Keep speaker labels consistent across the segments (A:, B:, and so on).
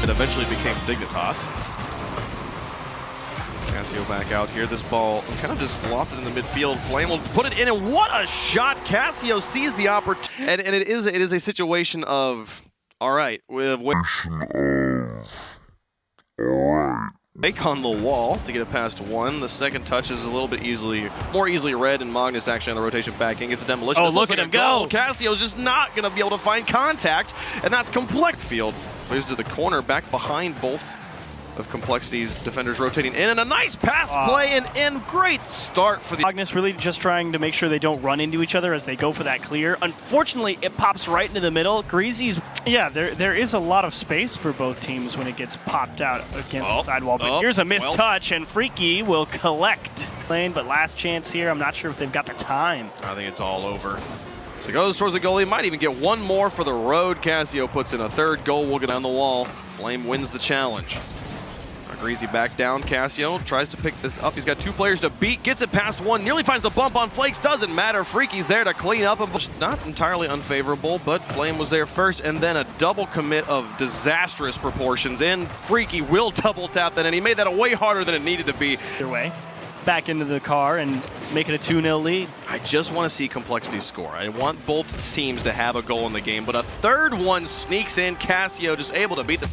A: It eventually became Dignitas. Cassio back out here. This ball kind of just lofted in the midfield. Flame will put it in, and what a shot! Cassio sees the opportunity, and it is a situation of, all right, with Make on the wall to get it past one. The second touch is a little bit more easily read, and Magnus actually on the rotation back in gets a demolition.
B: Oh, look at him go!
A: Cassio's just not going to be able to find contact, and that's Complex Field. Plays to the corner, back behind both of Complexity's defenders rotating in, and a nice pass play, and great start for the
B: Magnus really just trying to make sure they don't run into each other as they go for that clear. Unfortunately, it pops right into the middle. Greasy's, yeah, there is a lot of space for both teams when it gets popped out against the sidewall. But here's a missed touch, and Freaky will collect. But last chance here. I'm not sure if they've got the time.
A: I think it's all over. So he goes towards the goalie. Might even get one more for the road. Cassio puts in a third goal. We'll get on the wall. Flame wins the challenge. Greasy back down. Cassio tries to pick this up. He's got two players to beat. Gets it past one. Nearly finds the bump on Flakes. Doesn't matter. Freaky's there to clean up. Not entirely unfavorable, but Flame was there first, and then a double commit of disastrous proportions. And Freaky will double tap that, and he made that way harder than it needed to be.
B: Either way, back into the car and make it a 2-0 lead.
A: I just want to see Complexity score. I want both teams to have a goal in the game, but a third one sneaks in. Cassio just able to beat the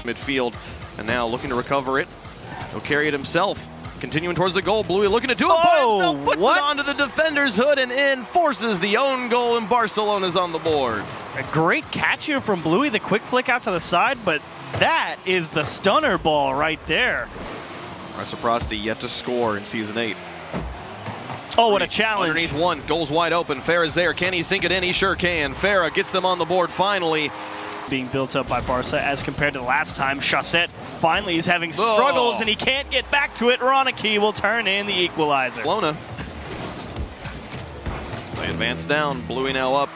A: midfield, and now looking to recover it. He'll carry it himself. Continuing towards the goal. Bluey looking to do it by himself. Puts it onto the defender's hood and in. Forces the own goal, and Barcelona's on the board.
B: A great catch here from Bluey. The quick flick out to the side, but that is the stunner ball right there.
A: Reciprocity yet to score in Season 8.
B: Oh, what a challenge.
A: Underneath one. Goal's wide open. Farah's there. Can he sink it in? He sure can. Farah gets them on the board finally.
B: Being built up by Barca as compared to last time. Chaussette finally is having struggles, and he can't get back to it. Ronicky will turn in the equalizer.
A: Barcelona. They advance down. Bluey now up.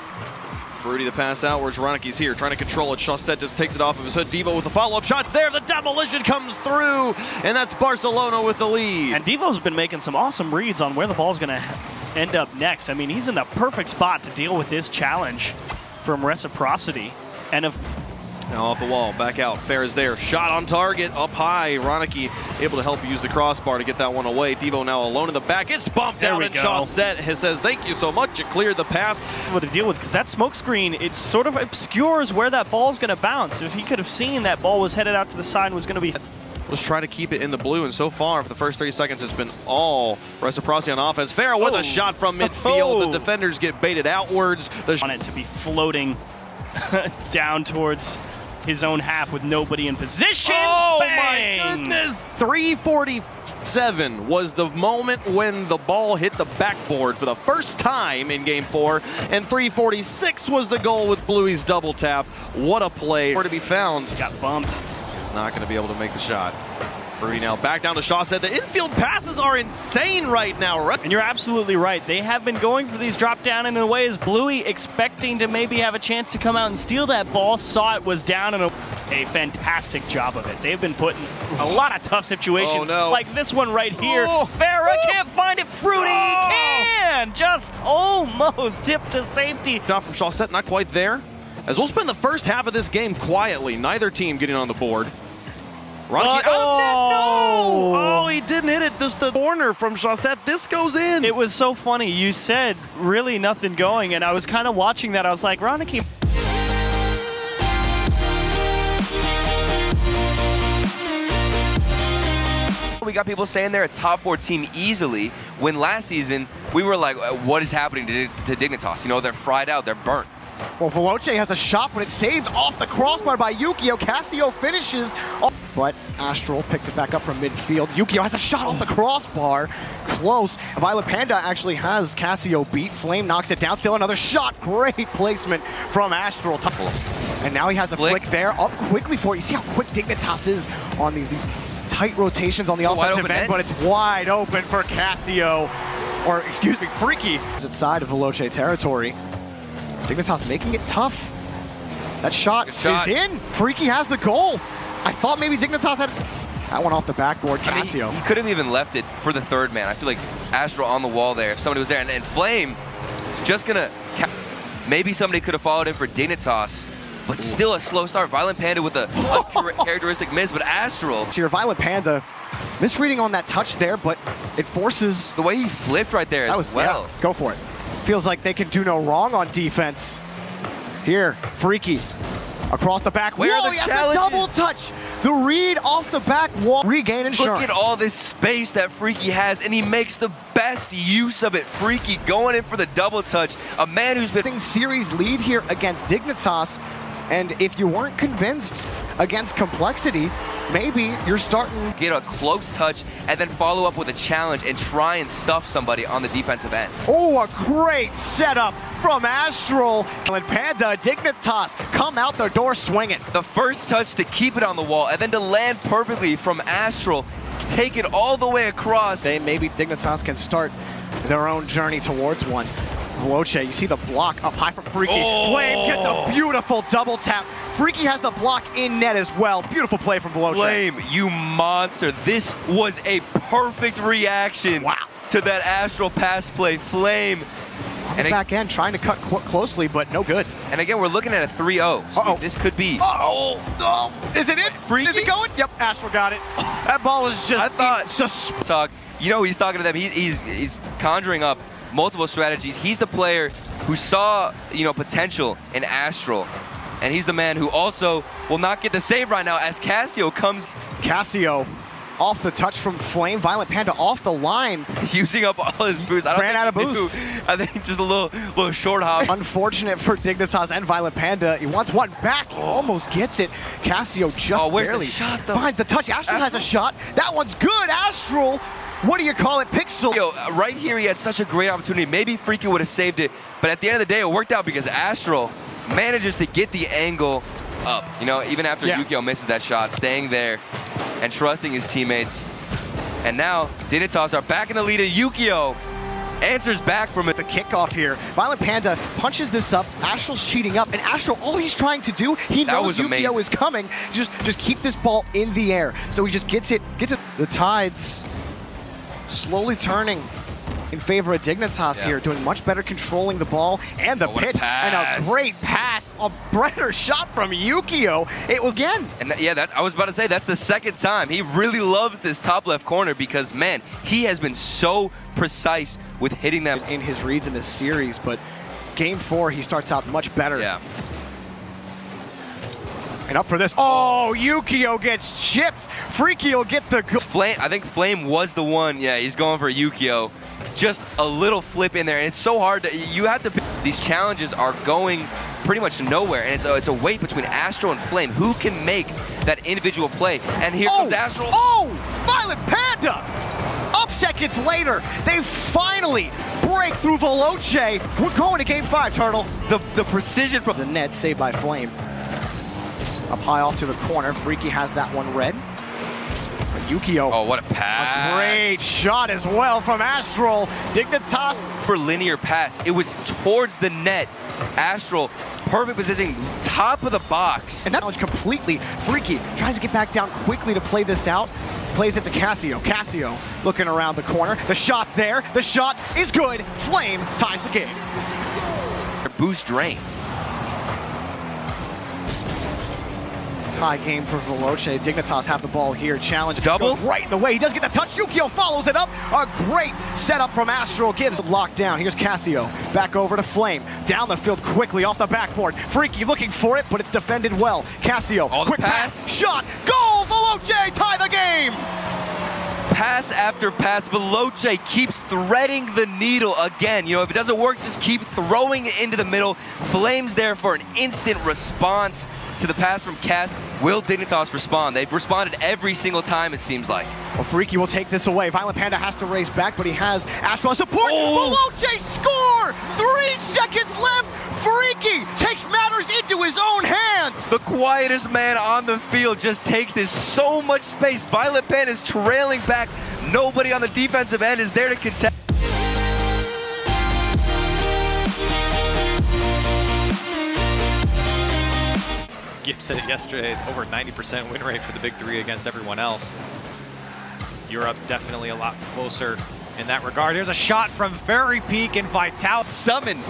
A: Fruity the pass outwards. Ronicky's here trying to control it. Chaussette just takes it off of his hood. Devo with the follow-up shots there. The demolition comes through, and that's Barcelona with the lead.
B: And Devo's been making some awesome reads on where the ball's going to end up next. I mean, he's in the perfect spot to deal with this challenge from Reciprocity. And
A: now off the wall, back out. Farah's there. Shot on target, up high. Ronicky able to help use the crossbar to get that one away. Devo now alone in the back. It's bumped out, and Chaussette says, "Thank you so much. You cleared the path."
B: What to deal with, because that smoke screen, it sort of obscures where that ball's going to bounce. If he could have seen that ball was headed out to the side and was going to be...
A: Let's try to keep it in the blue, and so far, for the first 30 seconds, it's been all Reciprocity on offense. Farah with a shot from midfield. The defenders get baited outwards.
B: On it to be floating down towards his own half with nobody in position.
A: Oh,
B: bang!
A: My goodness. 3:47 was the moment when the ball hit the backboard for the first time in Game 4, and 3:46 was the goal with Bluey's double tap. What a play. Where to be found.
B: Got bumped.
A: He's not going to be able to make the shot. Fruity now back down to Chaussette. The infield passes are insane right now.
B: And you're absolutely right. They have been going for these drop down in a way as Bluey expecting to maybe have a chance to come out and steal that ball. Saw it was down, and a fantastic job of it. They've been put in a lot of tough situations like this one right here. Farah can't find it. Fruity can! Just almost tipped to safety.
A: Shot from Chaussette, not quite there. As we'll spend the first half of this game quietly. Neither team getting on the board. Ronicky no! Oh, he didn't hit it. Just the corner from Chaussette. This goes in.
B: It was so funny. You said really nothing going, and I was kind of watching that. I was like, Ronicky.
C: We got people saying they're a top 4 team easily, when last season we were like, what is happening to Dignitas? You know, they're fried out, they're burnt.
D: Well, Veloce has a shot, but it's saved off the crossbar by Yukio. Cassio finishes, but Astral picks it back up from midfield. Yukio has a shot off the crossbar. Close. Violet Panda actually has Cassio beat. Flame knocks it down. Still another shot. Great placement from Astral. And now he has a flick there. Up quickly for it. You see how quick Dignitas is on these tight rotations on the offensive end, but it's wide open for Cassio. Or, excuse me, Freaky. It's side of Veloce territory. Dignitas making it tough. That shot is in. Freaky has the goal. I thought maybe Dignitas had that one off the backboard. Cassio.
C: I mean, he could have even left it for the third man. I feel like Astral on the wall there, if somebody was there. And Flame, just gonna, maybe somebody could have followed in for Dignitas, but still a slow start. Violent Panda with a uncharacteristic miss, but Astral.
D: So your Violent Panda, misreading on that touch there, but it forces...
C: The way he flipped right there as well.
D: Yeah, go for it. Feels like they can do no wrong on defense. Here, Freaky, across the back.
C: Where
D: Whoa,
C: are the
D: he has
C: challenges?
D: the double touch. The read off the back wall. Regain insurance.
C: Look at all this space that Freaky has, and he makes the best use of it. Freaky going in for the double touch. A man who's been...
D: Series lead here against Dignitas, and if you weren't convinced against Complexity, maybe you're starting...
C: Get a close touch and then follow up with a challenge and try and stuff somebody on the defensive end.
D: Oh, a great setup from Astral. And Panda, Dignitas come out their door swinging.
C: The first touch to keep it on the wall and then to land perfectly from Astral, take it all the way across.
D: Maybe Dignitas can start their own journey towards one. Veloce, you see the block up high from Freaky.
C: Oh.
D: Flame gets a beautiful double tap. Freaky has the block in net as well. Beautiful play from Veloce.
C: Flame, you monster. This was a perfect reaction to that Astral pass play. Flame.
D: And back end, trying to cut closely, but no good.
C: And again, we're looking at a 3-0. So this could be.
D: Is it it?
C: Freaky?
D: Is it going? Yep, Astral got it. That ball was just...
C: I thought... Talk. You know, he's talking to them. He's conjuring up multiple strategies. He's the player who saw, you know, potential in Astral. And he's the man who also will not get the save right now as Casio comes.
D: Casio off the touch from Flame. Violent Panda off the line.
C: Using up all his boosts. I don't
D: Ran out of boosts.
C: I think just a little short hop.
D: Unfortunate for Dignitas and Violent Panda. He wants one back. He almost gets it. Casio just
C: where's
D: barely
C: the shot, though?
D: finds the touch. Astral has a shot. That one's good. Astral. What do you call it? Pixel.
C: Yo, right here, he had such a great opportunity. Maybe Freaky would have saved it, but at the end of the day, it worked out because Astral manages to get the angle up. You know, even after Yukio misses that shot, staying there and trusting his teammates. And now, Dignitas are back in the lead, and Yukio answers back from it.
D: The kickoff here. Violent Panda punches this up. Astral's cheating up, and Astral, all he's trying to do, he knows Yukio is coming. Just keep this ball in the air. So he just gets it. The tides slowly turning in favor of Dignitas here, doing much better controlling the ball and the pitch. And a great pass, a better shot from Yukio. It was again.
C: And I was about to say, that's the second time. He really loves this top left corner because, man, he has been so precise with hitting them.
D: In his reads in this series, but game 4, he starts out much better.
C: Yeah.
D: And up for this. Oh, Yukio gets chipped. Freaky will get the goal.
C: Flame, I think Flame was the one. Yeah, he's going for Yukio. Just a little flip in there, and it's so hard that you have to. These challenges are going pretty much nowhere, and it's a wait between Astral and Flame. Who can make that individual play? And here comes Astral.
D: Oh, Violent Panda! Up seconds later, they finally break through Veloce. We're going to game 5, Turtle.
C: The precision from
D: the net saved by Flame. Up high off to the corner. Freaky has that one read. Yukio.
C: Oh, what a pass.
D: A great shot as well from Astral. Dignitas.
C: For linear pass. It was towards the net. Astral, perfect position, top of the box.
D: And that was completely Freaky. Tries to get back down quickly to play this out. Plays it to Casio. Casio looking around the corner. The shot's there. The shot is good. Flame ties the game.
C: Boost drain.
D: Tie game for Veloce. Dignitas have the ball here. Challenge
C: double
D: goes right in the way. He does get the touch. Yukio follows it up. A great setup from Astral. Gives locked down. Here's Casio. Back over to Flame. Down the field quickly off the backboard. Freaky looking for it, but it's defended well. Casio. Quick pass. Shot. Goal. Veloce tie the game.
C: Pass after pass. Veloce keeps threading the needle again. You know, if it doesn't work, just keep throwing it into the middle. Flame's there for an instant response to the pass from Cass. Will Dignitas respond? They've responded every single time, it seems like.
D: Well, Freaky will take this away. Violent Panda has to race back, but he has Astral support. Veloce score! 3 seconds left. Freaky takes matters into his own hands.
C: The quietest man on the field just takes this so much space. Violent Panda is trailing back. Nobody on the defensive end is there to contest.
E: Gibbs said it yesterday, over 90% win rate for the big 3 against everyone else. Europe definitely a lot closer in that regard. Here's a shot from Fairy Peak and Vitality.
C: Summoned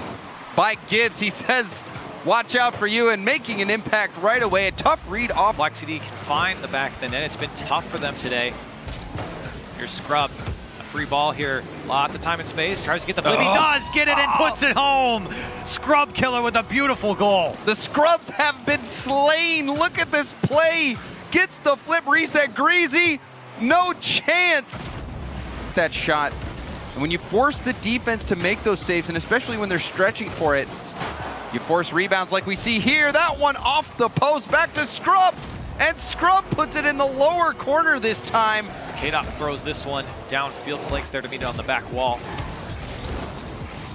C: by Gibbs. He says, watch out for you, and making an impact right away. A tough read off.
E: Complexity can find the back of the net. It's been tough for them today. Here's Scrub. A free ball here. Lots of time and space. Tries to get the flip. He does get it and puts it home. Scrub Killer with a beautiful goal.
C: The Scrubs have been slain. Look at this play. Gets the flip reset. Greasy, no chance. That shot. And when you force the defense to make those saves, and especially when they're stretching for it, you force rebounds like we see here. That one off the post, back to Scrub. And Scrub puts it in the lower corner this time.
E: K-Dot throws this one downfield. Flakes there to meet it on the back wall.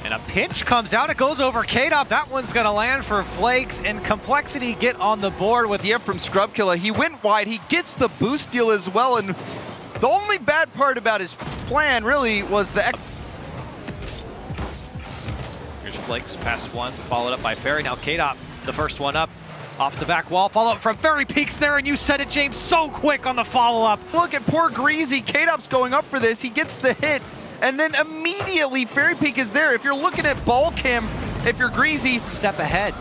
E: And a pinch comes out. It goes over K-Dot. That one's going to land for Flakes. And Complexity get on the board with
C: the from Scrub Killer. He went wide. He gets the boost steal as well. And the only bad part about his plan really was the...
E: Here's Flakes, past one, followed up by Ferry. Now K-Dot, the first one up. Off the back wall, follow up from Fairy Peaks there, and you said it, James, so quick on the follow-up.
C: Look at poor Greasy. K-Dop's going up for this. He gets the hit, and then immediately Fairy Peak is there. If you're looking at ball cam, if you're Greasy,
E: step ahead.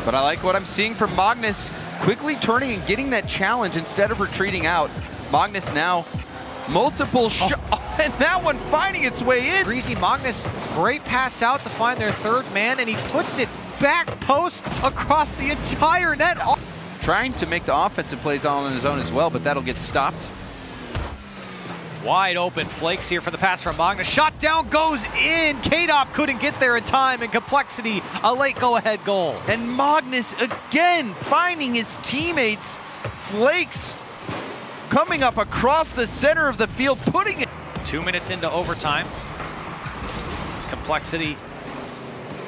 C: But I like what I'm seeing from Magnus, quickly turning and getting that challenge instead of retreating out. Magnus now, multiple shots, and that one finding its way in.
E: Greasy Magnus, great pass out to find their third man, and he puts it back post across the entire net.
C: Trying to make the offensive plays all on his own as well, but that'll get stopped.
E: Wide open Flakes here for the pass from Magnus. Shot down goes in. K-Dop couldn't get there in time, and Complexity, a late go-ahead goal.
C: And Magnus again finding his teammates. Flakes coming up across the center of the field, putting it.
E: 2 minutes into overtime. Complexity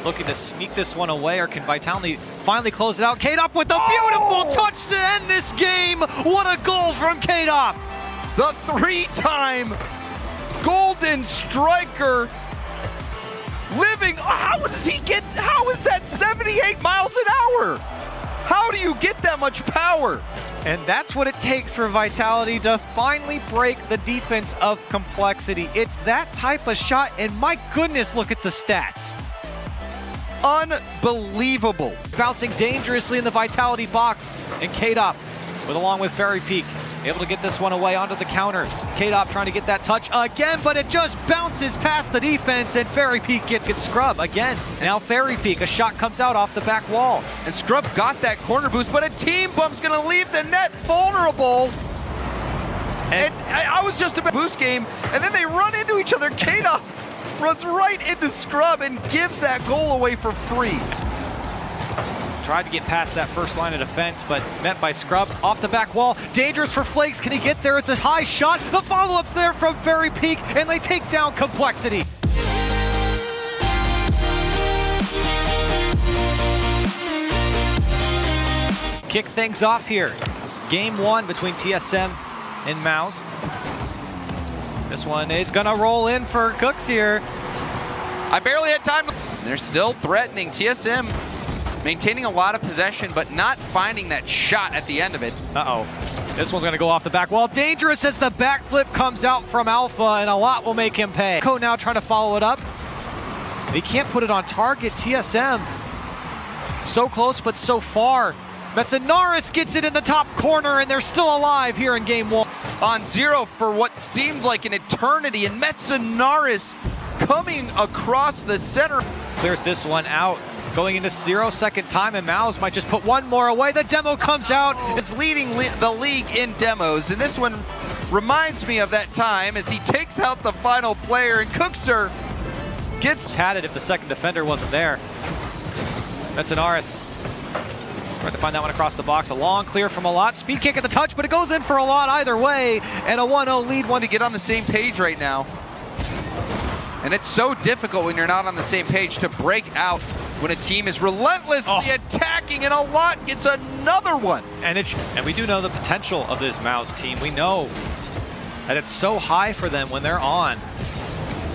E: looking to sneak this one away, or can Vitality finally close it out? K-Dop with a beautiful touch to end this game. What a goal from K-Dop.
C: The three-time Golden Striker living. How does he get, how is that 78 miles an hour? How do you get that much power?
E: And that's what it takes for Vitality to finally break the defense of Complexity. It's that type of shot, and my goodness, look at the stats.
C: Unbelievable.
E: Bouncing dangerously in the Vitality box, and K-Dop, along with Fairy Peak, able to get this one away onto the counter. K-Dop trying to get that touch again, but it just bounces past the defense, and Fairy Peak gets Scrub again. Now Fairy Peak, a shot comes out off the back wall.
C: And Scrub got that corner boost, but a team bump's gonna leave the net vulnerable. And I was just about boost game, and then they run into each other. K-Dop runs right into Scrub and gives that goal away for free.
E: Tried to get past that first line of defense, but met by Scrub off the back wall. Dangerous for Flakes. Can he get there? It's a high shot. The follow-up's there from Fairy Peak, and they take down Complexity. Kick things off here. Game one between TSM and Mouse. This one is gonna roll in for Cooks here.
C: I barely had time. They're still threatening. TSM maintaining a lot of possession, but not finding that shot at the end of it.
E: Uh-oh. This one's gonna go off the back wall. Dangerous as the backflip comes out from Alpha, and a lot will make him pay. Code now trying to follow it up. He can't put it on target. TSM, so close, but so far. Metzenaris gets it in the top corner, and they're still alive here in game one.
C: On zero for what seemed like an eternity, and Metzenaris coming across the center.
E: Clears this one out. Going into 0-second time, and Mouse might just put one more away. The demo comes out.
C: Is leading the league in demos, and this one reminds me of that time as he takes out the final player, and Cookser gets
E: had it if the second defender wasn't there. Metzenaris trying to find that one across the box. A long clear from Alot. Speed kick at the touch, but it goes in for Alot either way, and a 1-0 lead.
C: One to get on the same page right now. And it's so difficult when you're not on the same page to break out when a team is relentlessly attacking, and Alot gets another one.
E: And we do know the potential of this Mouse team. We know that it's so high for them when they're on.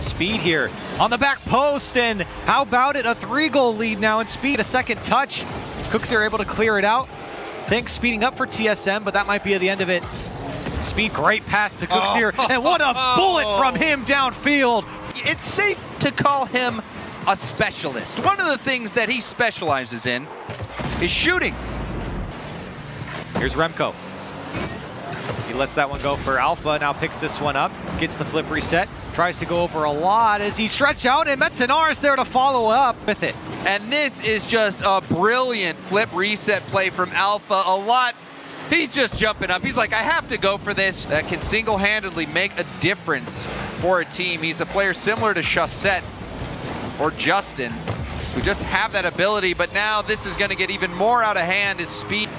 E: Speed here on the back post, and how about it? A 3-goal lead now, and Speed a second touch. Cooks are able to clear it out. Things speeding up for TSM, but that might be the end of it. Speed, great pass to Cooks here, and what a bullet from him downfield.
F: It's safe to call him a specialist. One of the things that he specializes in is shooting.
E: Here's Remco. He lets that one go for Alpha, now picks this one up, gets the flip reset, tries to go over a lot as he stretched out, and Metzenaris there to follow up with it.
F: And this is just a brilliant flip reset play from Alpha. A lot, he's just jumping up. He's like, I have to go for this. That can single-handedly make a difference for a team. He's a player similar to Chaussette or Justin, who just have that ability, but now this is going to get even more out of hand. His speed.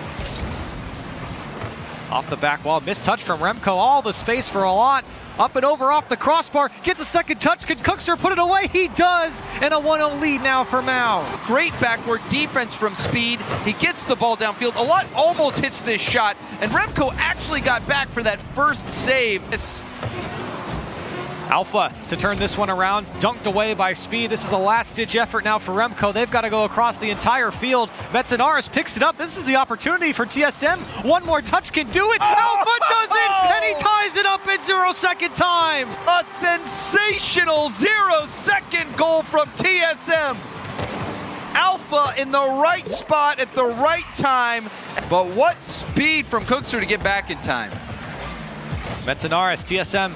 E: Off the back wall, missed touch from Remco, all the space for a lot. Up and over off the crossbar, gets a second touch. Can Cookser put it away? He does, and a 1-0 lead now for Mouse.
F: Great backward defense from Speed. He gets the ball downfield. A lot almost hits this shot, and Remco actually got back for that first save.
E: Alpha to turn this one around, dunked away by Speed. This is a last-ditch effort now for Remco. They've got to go across the entire field. Metzenaris picks it up. This is the opportunity for TSM. One more touch can do it. Alpha does it, and he ties it up in 0-second time.
F: A sensational 0-second goal from TSM. Alpha in the right spot at the right time. But what speed from Cookser to get back in time.
E: Metzenaris, TSM.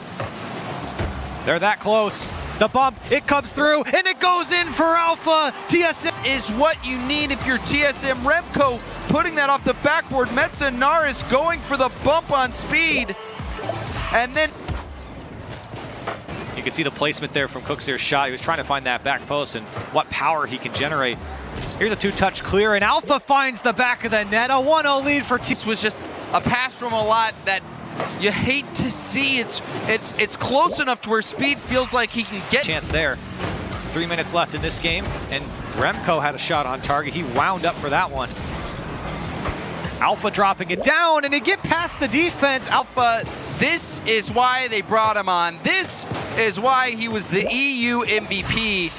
E: They're that close. The bump, it comes through, and it goes in for Alpha. TSM
F: is what you need if you're TSM. Remco putting that off the backboard. Metzenaris going for the bump on Speed. And then
E: you can see the placement there from Cookser's shot. He was trying to find that back post and what power he can generate. Here's a two-touch clear, and Alpha finds the back of the net. A 1-0 lead for
F: This was just a pass from a lot that you hate to see. It's close enough to where Speed feels like he can get
E: chance there. 3 minutes left in this game, and Remco had a shot on target. He wound up for that one. Alpha dropping it down, and he get past the defense.
F: Alpha, this is why they brought him on. This is why he was the EU MVP.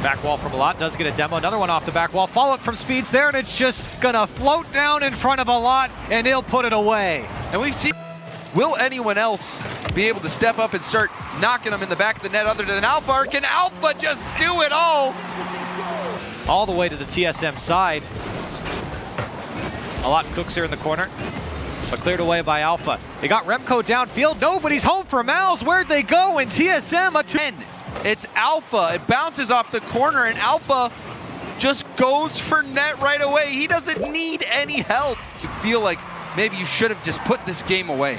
E: Back wall from a lot, does get a demo. Another one off the back wall. Follow up from Speeds there, and it's just gonna float down in front of a lot, and he'll put it away.
F: And we've seen, will anyone else be able to step up and start knocking them in the back of the net other than Alpha? Or can Alpha just do it all?
E: All the way to the TSM side. A lot Cookser in the corner, but cleared away by Alpha. They got Remco downfield. Nobody's home for Mouse. Where'd they go? And TSM, a 10.
F: It's Alpha. It bounces off the corner, and Alpha just goes for net right away. He doesn't need any help. You feel like maybe you should have just put this game away.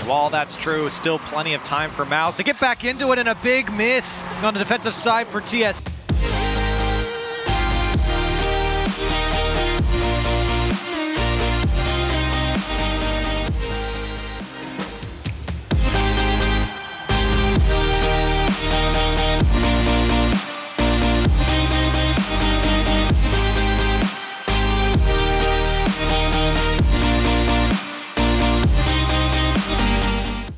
E: While that's true, still plenty of time for Mouse to get back into it, and a big miss on the defensive side for TS.